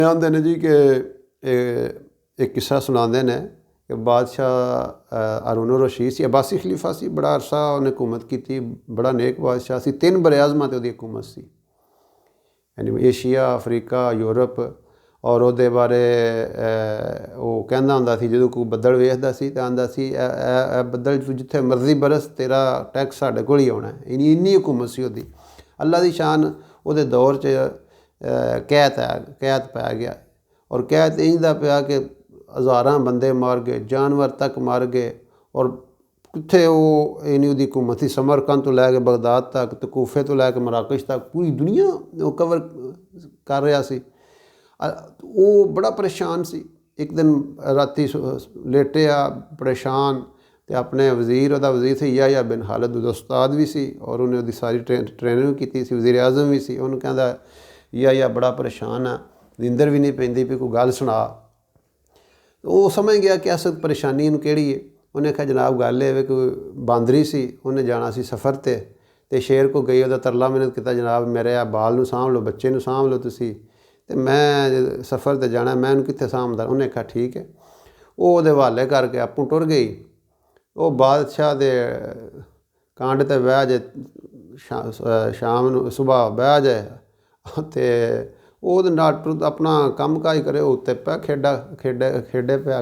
आते हैं जी कि एक किस्सा सुनाते हैं कि बादशाह हारून रशीद सी अब्बासी खलीफा सी, बड़ा अरसा उन्हें हुकूमत की, बड़ा नेक बादशाह सी। 3 बरे-आज़मां ते उहदी हुकूमत सी, यानी एशिया, अफ्रीका, यूरोप। और उहदे बारे वो कहंदा हुंदा सी, जदों कोई बद्दल वेखदा सी तां आंदा सी ए बद्दल जिथे मर्जी बरस, तेरा टैक्स साडे कोल ही आउणा है। इन्नी हुकूमत सी उहदी। अल्लाह दी शान उहदे दौर च कैद पै गया, और कैद इंज दा पिया कि हज़ारां बंदे मर गए, जानवर तक मर गए। और कित्थे वो इन्नी उहदी हुकूमत सी, समरकंद तो लैके बगदाद तक, ते कूफे तो लैके मराकश तक पूरी दुनिया वो कवर कर रहा सी। वो बड़ा परेशान सी। एक दिन राती लेटिया परेशान, तो अपने वज़ीर, उहदा वज़ीर सी याह्या बिन खालिद, उहदा उस्ताद भी सी, और उन्हें उहदी सारी ट्रेनिंग की सी, वज़ीर आज़म भी सी। उन्हें कहंदा याह्या बड़ा परेशान है, नींदर भी नहीं पैंदी पई, कोई गल सुना। वो समझ गया कि अस परेशानी इहनूं किहड़ी है। उन्हें आख्या जनाब गल ये कोई बांदरी सी, उन्हें जाना सी सफ़र ते शेर को गई, उहदा तरला मिन्नत कीता, जनाब मेरे आ बाल नूं सांभ लो, बच्चे नूं सांभ लो तुसी, ते मैं सफ़र ते जाना, मैं इहनूं कित्थे सांभदा। उन्हें आख्या ठीक है। वो उहदे हवाले करके आपूं टुर गई। वो बादशाह दे कांड ते बह जे, शाम नूं सुबह बह जाए, ते ਉਹਦੇ ਨਾਲ अपना काम काज करे, उत्ते पै खेडे पिया।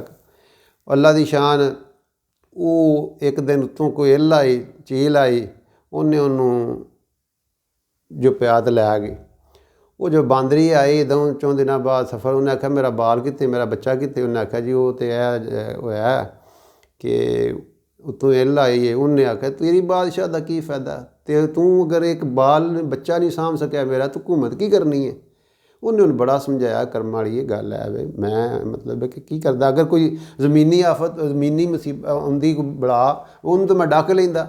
अल्लाह दी शान, वो एक दिन उत्तों कोई इल्ल आई, चील आई, उन्हें उन्हों जो पिया ते लै गई। वो जो बांदरी आई 2-4 दिनों बाद सफ़र, उन्हें आख्या मेरा बाल कित्थे, मेरा बच्चा कित्थे। उन्हें आख्या जी वो तो है कि उत्तों इल्ल आई है। उन्हें आख्या तेरी बादशाह का की फ़ायदा, ते तू अगर एक बाल बच्चा नहीं सांभ सकिया मेरा, तू हुकूमत की करनी है। उन्हें बड़ा समझाया, कर्म वाली ये गल है वे, मैं मतलब कि की करदा, अगर कोई ज़मीनी आफत, ज़मीनी मुसीबत आउंदी, कोई बला, उन्होंने तो मैं डक लैंदा,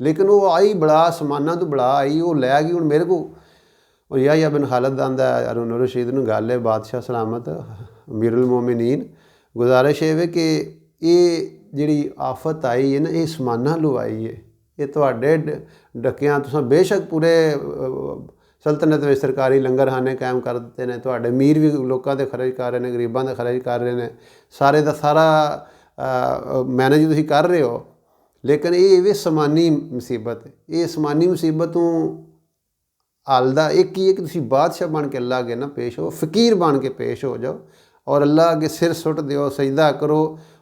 लेकिन वो आई बला, आसमानां तो बला आई, वो लै गई हुण मेरे को। और याह्या बिन खालिद आंदा हारून रशीद नूं गल है, बादशाह सलामत अमीरुल मोमिनीन, गुजारिश है कि ये जिहड़ी आफत आई है ना, ये आसमानां लो आई है, ये तुहाडे डकियां, तुसां बेशक पूरे सल्तनत में सरकारी लंगरखाने कायम कर दिते हैं, तुहाडे अमीर भी लोगों के खर्च कर रहे हैं, गरीबों के खर्च कर रहे हैं, सारे का सारा मैनेज तुसीं कर रहे हो। लेकिन ये समानी मुसीबत है, ये समानी मुसीबतों हल दा एक ही है कि तुसीं बादशाह बन के अल्लाह अगे ना पेश हो, फ़कीर बन के पेश हो जाओ, और अल्लाह अगे सिर सुट दो, सजदा करो।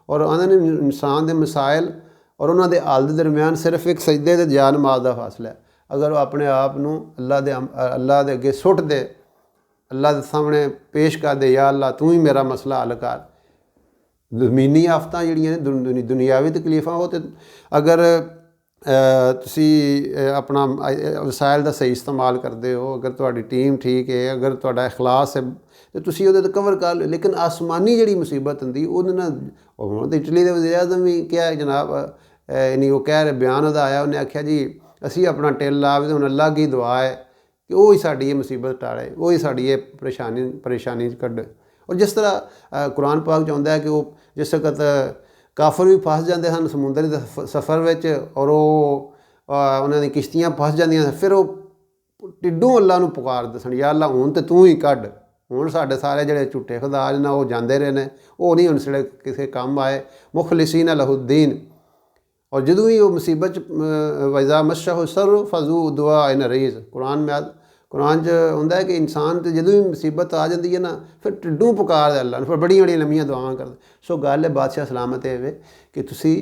और आंदे ने इंसान के मसाइल और उन्होंने हल के दरम्यान सिर्फ एक सजदे ते जा नमाज का फासला है। अगर वो अपने आप नूं अल्लाह दे अगे सुट दे, अल्लाह दे सामने पेश कर दे, या अल्लाह तू ही मेरा मसला हल कर। ज़मीनी आफतां जिहड़ियां ने, दुनियावी तकलीफां, वो तो अगर तुसी अपना वसाइल का सही इस्तेमाल करते हो, अगर तुहाडी टीम ठीक है, अगर तुहाडा इखलास है, तो तुसी उहदे ते कवर कर लो। लेकिन आसमानी जिहड़ी मुसीबत हुंदी, उहदे नाल हुण ते इटली दे वज़ीर आज़म भी क्या है जनाब, नहीं वो कह रहे, बयान उहदा आया, उन्हें आख्या जी असी अपना टिल ला भी, हुण अल्लाह की दुआ है कि वो ही साडी ये मुसीबत टाले, वो ही साडी ये परेशानी कड्ढे। और जिस तरह कुरान पाक च आउंदा है कि वो जिस वक्त काफर भी फस जाते हैं समुंदर के सफ़र में, और वो उन्होंने किश्तियाँ फस जांदियां, फिर वो टिड्डों अल्लाह नूं पुकारदे सन, या अल्लाह हुण ते तू ही कढ, हुण साडे सारे जिहड़े झूठे खुदा ने वो जांदे रहे ने, वो नहीं हुण सिरे किसी काम आए, मुखलिसीन लहुद्दीन। और जदों ही वो मुसीबत वज़ा मस्सहु सर्रु फज़ू दुआ इन रईज़, कुरान च होंदा है कि इंसान तो जदों ही मुसीबत आ जाती है ना, फिर टिड्डों पुकार अल्लाह, फिर बड़ियां लम्मियां दुआवां करदे। सो गल है बादशाह सलामत है कि तुसी